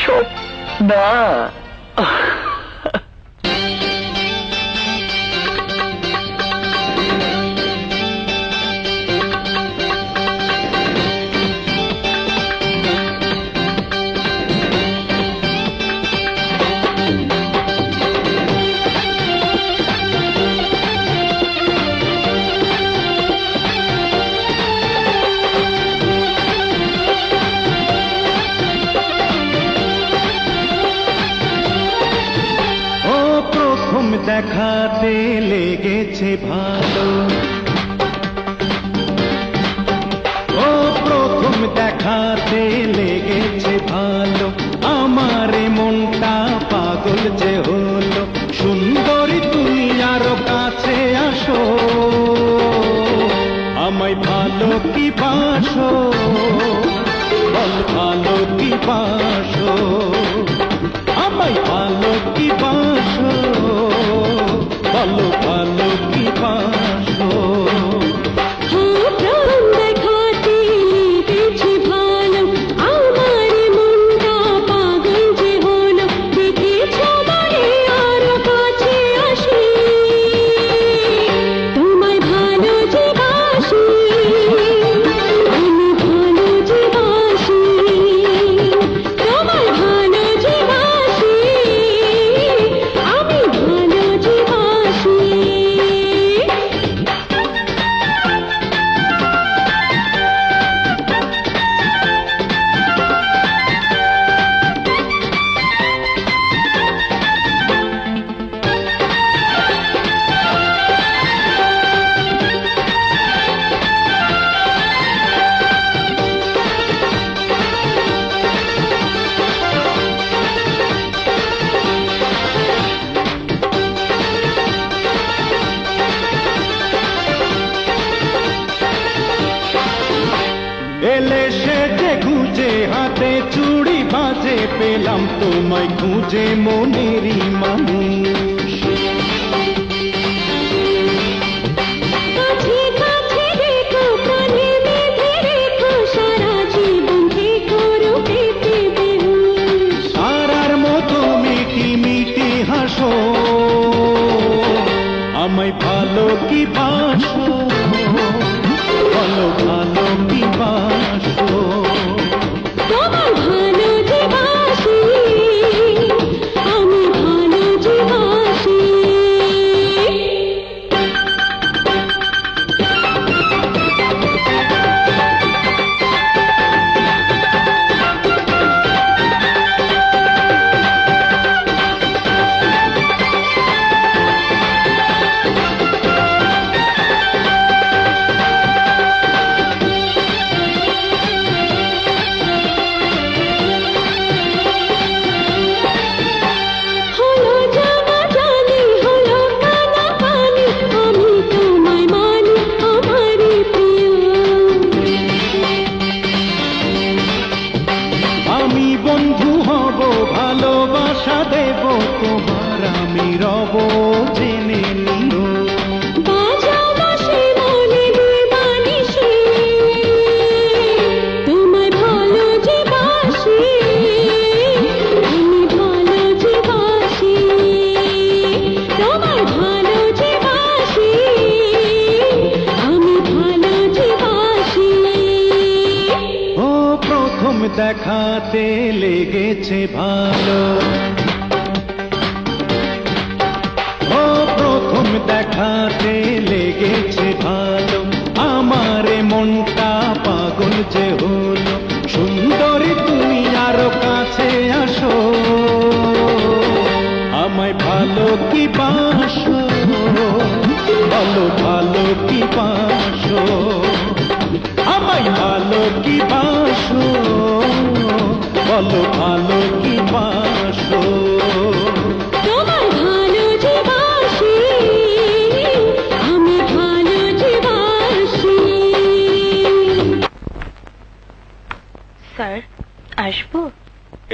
সব না। দেখাতে লেগেছে ভালো, ও প্রথম দেখাতে লেগেছে ভালো, আমার মনটা পাগল যে হলো। সুন্দরী তুমি আরো কাছে আসো, আমায় ভালো কি বাসো, বল ভালো কি বাসো, আমায় ভালো কি বাসো, ভালো ভালো কি বাসো। এলে সেজে গুজে হাতে চুড়ি বাজে, পেলাম তোমায় খুঁজে মনেরই মানুষ। সারার মতো মিটি মিটি হাসো, আমায় ভালো কি বাসো, ভালো ভালো কি বাসো। তোমার ভালো যে বাসি, আমি ভালো যে বাসি। বন্ধু হব, ভালোবাসা দেব তোমার, আমি রব জেনে নিও। তোমায় ভালো যে বাসি, আমি ভালো যে বাসি। তোমায় ভালো যে বাসি, আমি ভালো যে বাসি। ও প্রথম দেখাতে লেগেছে ভালো, ও প্রথম দেখাতে লেগেছে ভালো, আমার মনটা পাগল যে হলো। সুন্দরী তুমি আরো কাছে আসো, আমায় ভালো কি বাসো, ভালো ভালো কি বাসো, আমায় ভালো কি বাসো, বলো ভালো কি বাসো। তোমায় ভালো যে বাসি, আমি ভালো যে বাসি। স্যার আসবো?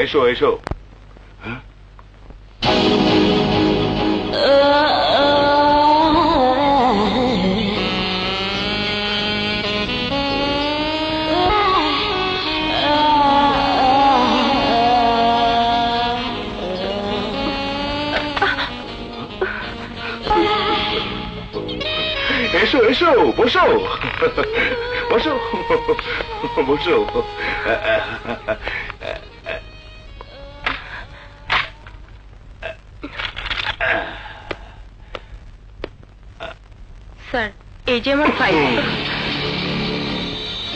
এসো এসো। এসো এসো বসো বসো বসো। স্যার এই যে আমার ফাইল।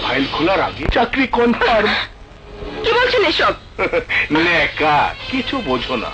ফাইল খোলার আগে চাকরি কনফার্ম। কি বলছেন এসব? নেকা, কিছু বোঝো না।